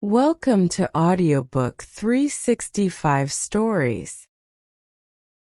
Welcome to Audiobook 365 Stories.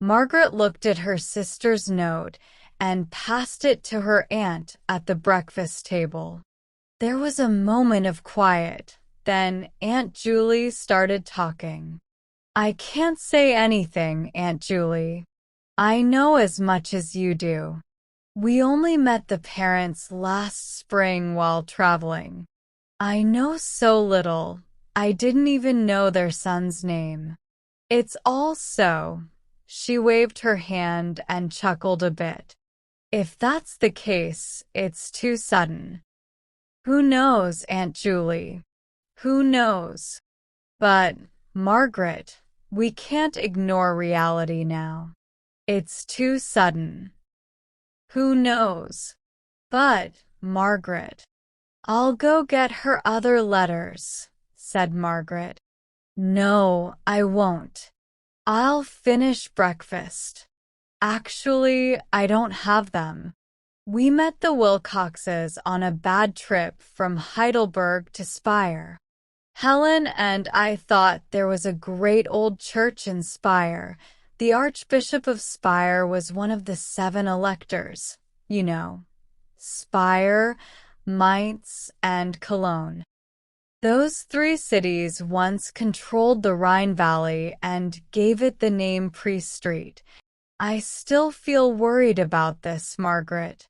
Margaret looked at her sister's note and passed it to her aunt at the breakfast table. There was a moment of quiet. Then Aunt Julie started talking. "I can't say anything, Aunt Julie. I know as much as you do. We only met the parents last spring while traveling. I know so little. I didn't even know their son's name. It's all so." She waved her hand and chuckled a bit. "If that's the case, it's too sudden." "Who knows, Aunt Julie? Who knows? But, Margaret, we can't ignore reality now. It's too sudden." "Who knows? But, Margaret." "I'll go get her other letters," said Margaret. "No, I won't. I'll finish breakfast. Actually, I don't have them. We met the Wilcoxes on a bad trip from Heidelberg to Speyer. Helen and I thought there was a great old church in Speyer. The Archbishop of Speyer was one of the 7 electors, you know. Speyer, Mainz, and Cologne. Those 3 cities once controlled the Rhine Valley and gave it the name Priest Street. I still feel worried about this, Margaret."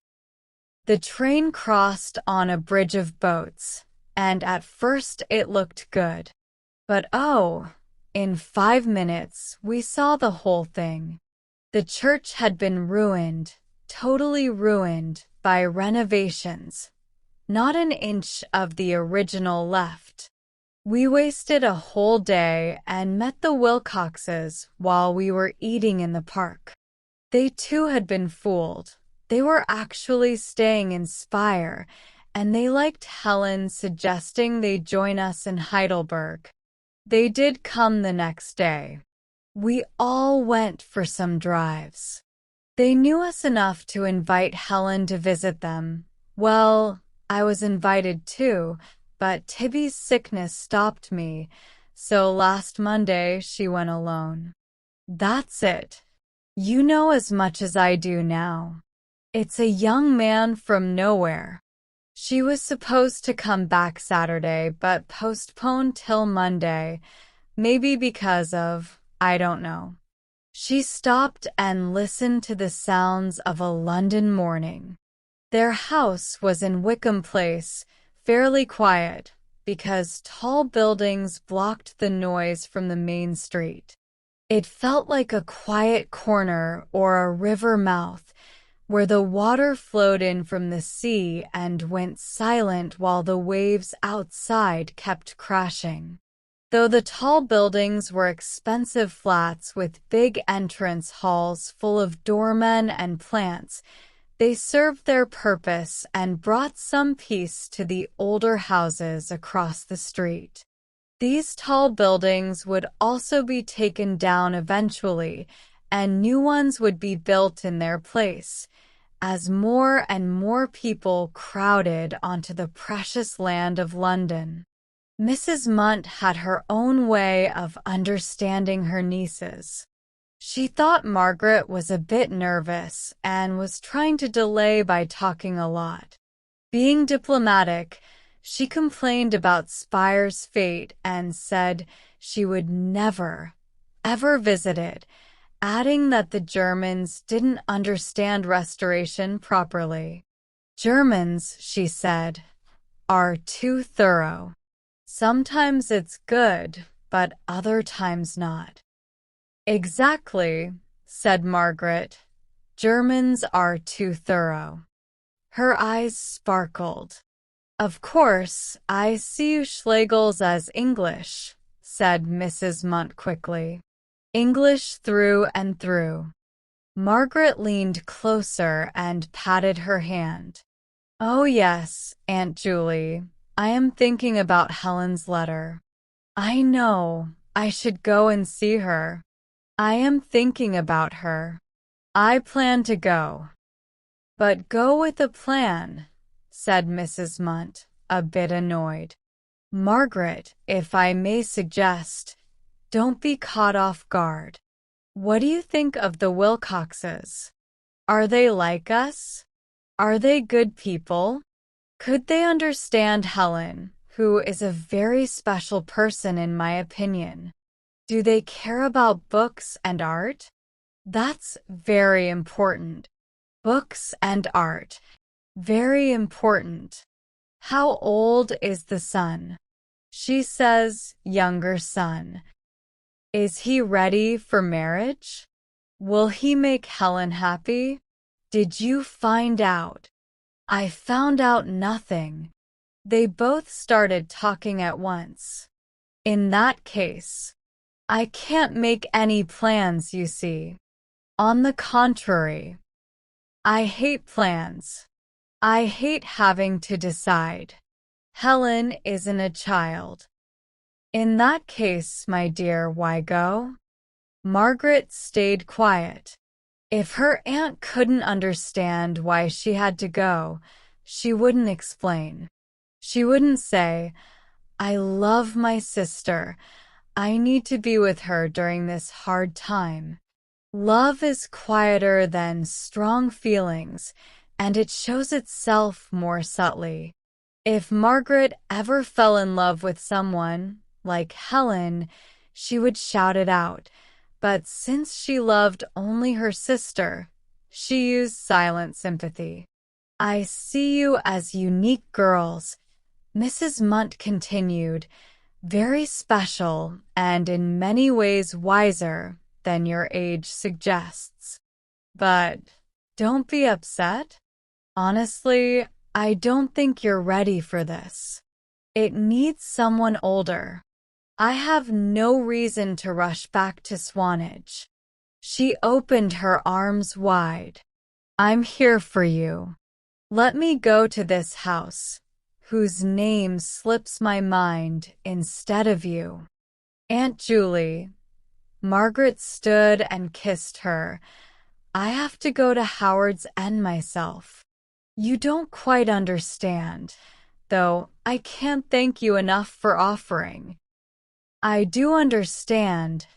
The train crossed on a bridge of boats, and at first it looked good. But in 5 minutes we saw the whole thing. The church had been ruined, totally ruined, by renovations. Not an inch of the original left. We wasted a whole day and met the Wilcoxes while we were eating in the park. They too had been fooled. They were actually staying in Speyer, and they liked Helen suggesting they join us in Heidelberg. They did come the next day. We all went for some drives. They knew us enough to invite Helen to visit them. Well, I was invited too, but Tibby's sickness stopped me, so last Monday she went alone. That's it. You know as much as I do now. It's a young man from nowhere. She was supposed to come back Saturday, but postponed till Monday, maybe because of, I don't know. She stopped and listened to the sounds of a London morning. Their house was in Wickham Place, fairly quiet, because tall buildings blocked the noise from the main street. It felt like a quiet corner or a river mouth, where the water flowed in from the sea and went silent while the waves outside kept crashing. Though the tall buildings were expensive flats with big entrance halls full of doormen and plants, they served their purpose and brought some peace to the older houses across the street. These tall buildings would also be taken down eventually, and new ones would be built in their place, as more and more people crowded onto the precious land of London. Mrs. Munt had her own way of understanding her nieces. She thought Margaret was a bit nervous and was trying to delay by talking a lot. Being diplomatic, she complained about Speyer's fate and said she would never, ever visit it, adding that the Germans didn't understand restoration properly. Germans, she said, are too thorough. Sometimes it's good, but other times not. Exactly, said Margaret. Germans are too thorough. Her eyes sparkled. Of course, I see you Schlegels as English, said Mrs. Munt quickly. English through and through. Margaret leaned closer and patted her hand. Oh yes, Aunt Julie, I am thinking about Helen's letter. I know, I should go and see her. I am thinking about her. I plan to go. But go with a plan, said Mrs. Munt, a bit annoyed. Margaret, if I may suggest, don't be caught off guard. What do you think of the Wilcoxes? Are they like us? Are they good people? Could they understand Helen, who is a very special person in my opinion? Do they care about books and art? That's very important. Books and art. Very important. How old is the son? She says younger son. Is he ready for marriage? Will he make Helen happy? Did you find out? I found out nothing. They both started talking at once. In that case, I can't make any plans, you see. On the contrary, I hate plans. I hate having to decide. Helen isn't a child. In that case, my dear, why go? Margaret stayed quiet. If her aunt couldn't understand why she had to go, she wouldn't explain. She wouldn't say, I love my sister. I need to be with her during this hard time. Love is quieter than strong feelings, and it shows itself more subtly. If Margaret ever fell in love with someone, like Helen, she would shout it out. But since she loved only her sister, she used silent sympathy. I see you as unique girls, Mrs. Munt continued, very special and in many ways wiser than your age suggests. But don't be upset. Honestly, I don't think you're ready for this. It needs someone older. I have no reason to rush back to Swanage. She opened her arms wide. I'm here for you. Let me go to this house, whose name slips my mind instead of you. Aunt Julie. Margaret stood and kissed her. I have to go to Howard's End myself. You don't quite understand, though I can't thank you enough for offering. I do understand,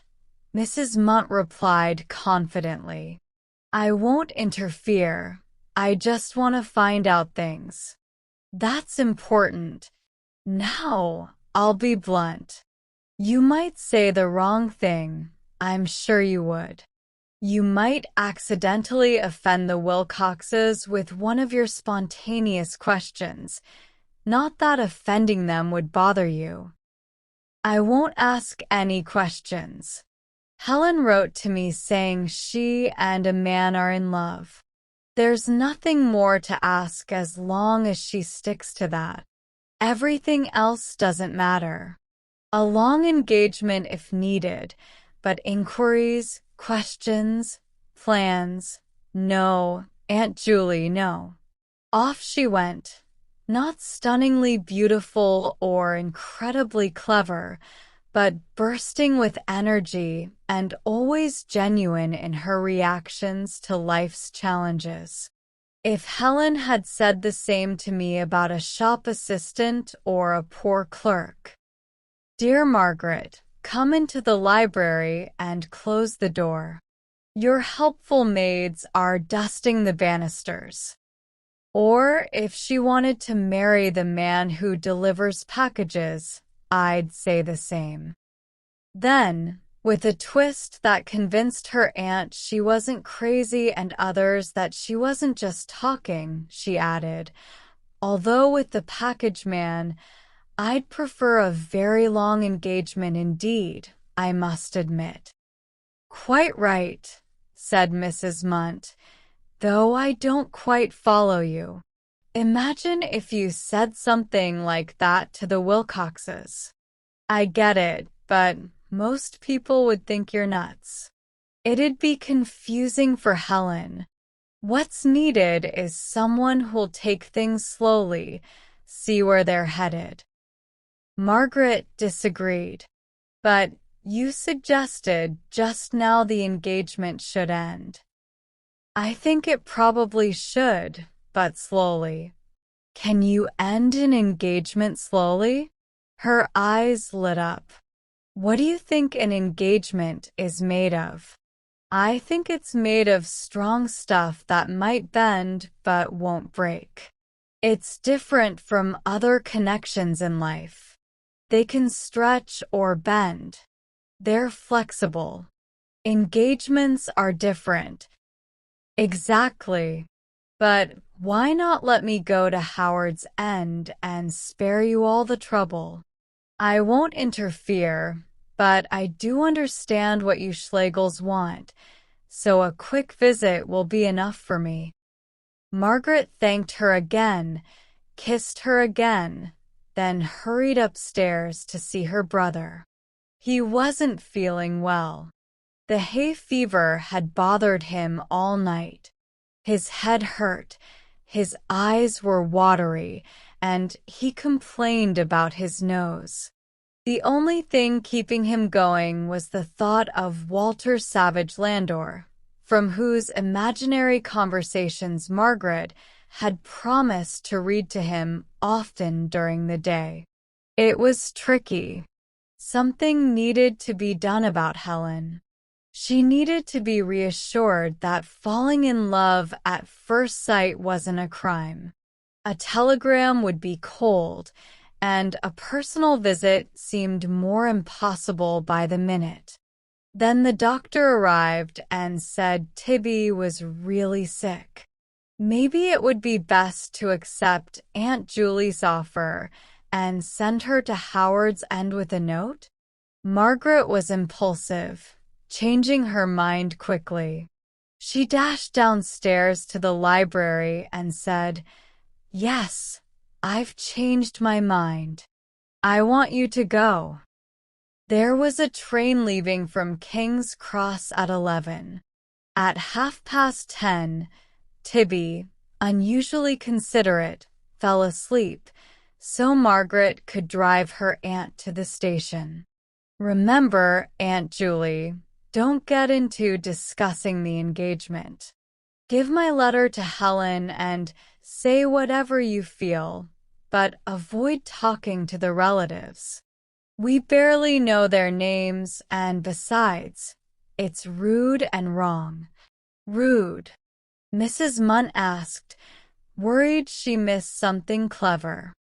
Mrs. Munt replied confidently. I won't interfere. I just want to find out things. That's important. Now, I'll be blunt. You might say the wrong thing. I'm sure you would. You might accidentally offend the Wilcoxes with one of your spontaneous questions. Not that offending them would bother you. I won't ask any questions. Helen wrote to me saying she and a man are in love. There's nothing more to ask as long as she sticks to that. Everything else doesn't matter. A long engagement if needed, but inquiries, questions, plans, no, Aunt Julie, no. Off she went. Not stunningly beautiful or incredibly clever, but bursting with energy and always genuine in her reactions to life's challenges. If Helen had said the same to me about a shop assistant or a poor clerk. Dear Margaret, come into the library and close the door. Your helpful maids are dusting the banisters. Or if she wanted to marry the man who delivers packages, I'd say the same. Then, with a twist that convinced her aunt she wasn't crazy and others that she wasn't just talking, she added, although with the package man, I'd prefer a very long engagement indeed, I must admit. Quite right, said Mrs. Munt, though I don't quite follow you. Imagine if you said something like that to the Wilcoxes. I get it, but most people would think you're nuts. It'd be confusing for Helen. What's needed is someone who'll take things slowly, see where they're headed. Margaret disagreed. But you suggested just now the engagement should end. I think it probably should, but slowly. Can you end an engagement slowly? Her eyes lit up. What do you think an engagement is made of? I think it's made of strong stuff that might bend but won't break. It's different from other connections in life. They can stretch or bend. They're flexible. Engagements are different. Exactly. But why not let me go to Howard's End and spare you all the trouble? I won't interfere, but I do understand what you Schlegels want, so a quick visit will be enough for me. Margaret thanked her again, kissed her again, then hurried upstairs to see her brother. He wasn't feeling well. The hay fever had bothered him all night. His head hurt, his eyes were watery, and he complained about his nose. The only thing keeping him going was the thought of Walter Savage Landor, from whose imaginary conversations Margaret had promised to read to him often during the day. It was tricky. Something needed to be done about Helen. She needed to be reassured that falling in love at first sight wasn't a crime. A telegram would be cold, and a personal visit seemed more impossible by the minute. Then the doctor arrived and said Tibby was really sick. Maybe it would be best to accept Aunt Julie's offer and send her to Howard's End with a note? Margaret was impulsive, changing her mind quickly. She dashed downstairs to the library and said, "Yes, I've changed my mind. I want you to go." There was a train leaving from King's Cross at 11. At 10:30, Tibby, unusually considerate, fell asleep, so Margaret could drive her aunt to the station. Remember, Aunt Julie, don't get into discussing the engagement. Give my letter to Helen and say whatever you feel, but avoid talking to the relatives. We barely know their names, and besides, it's rude and wrong. Rude, Mrs. Munt asked, worried she missed something clever.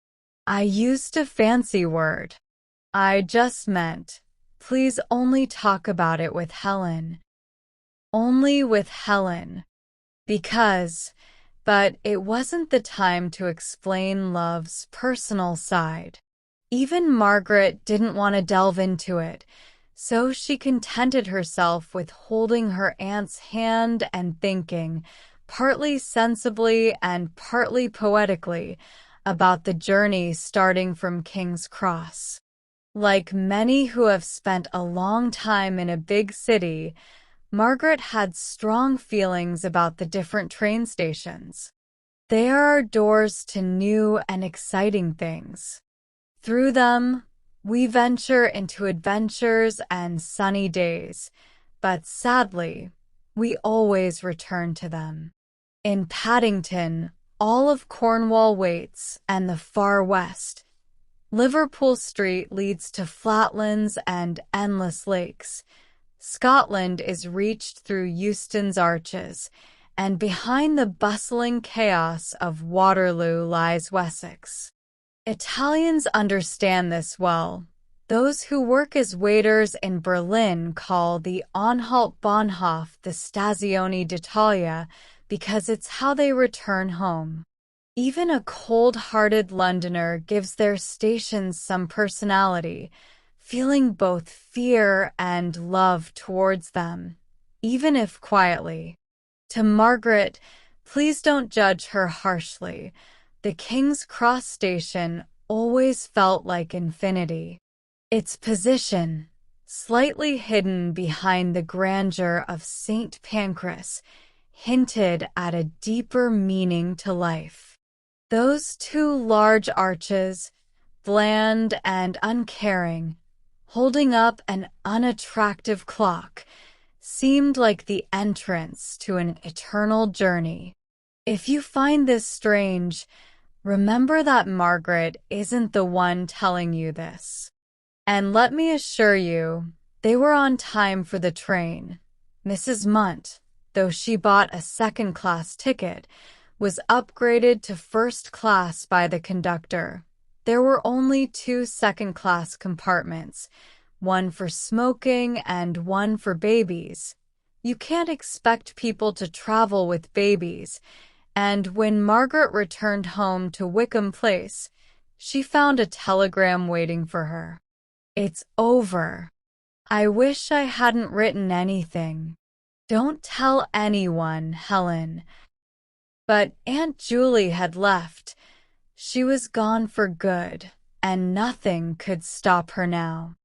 I used a fancy word. I just meant, please only talk about it with Helen. Only with Helen. But it wasn't the time to explain love's personal side. Even Margaret didn't want to delve into it, so she contented herself with holding her aunt's hand and thinking, partly sensibly and partly poetically, about the journey starting from King's Cross. Like many who have spent a long time in a big city, Margaret had strong feelings about the different train stations. They are doors to new and exciting things. Through them, we venture into adventures and sunny days, but sadly, we always return to them. In Paddington, all of Cornwall waits, and the far west. Liverpool Street leads to flatlands and endless lakes. Scotland is reached through Euston's Arches, and behind the bustling chaos of Waterloo lies Wessex. Italians understand this well. Those who work as waiters in Berlin call the Anhalt-Bahnhof the Stazione d'Italia because it's how they return home. Even a cold-hearted Londoner gives their stations some personality, feeling both fear and love towards them, even if quietly. To Margaret, please don't judge her harshly. The King's Cross station always felt like infinity. Its position, slightly hidden behind the grandeur of St. Pancras, hinted at a deeper meaning to life. Those two large arches, bland and uncaring, holding up an unattractive clock, seemed like the entrance to an eternal journey. If you find this strange, Remember that Margaret isn't the one telling you this. And let me assure you, they were on time for the train. Mrs. Munt, though she bought a second-class ticket, was upgraded to first class by the conductor. There were only 2 second-class compartments, one for smoking and one for babies. You can't expect people to travel with babies, and when Margaret returned home to Wickham Place, she found a telegram waiting for her. "It's over. I wish I hadn't written anything. Don't tell anyone, Helen." But Aunt Julie had left. She was gone for good, and nothing could stop her now.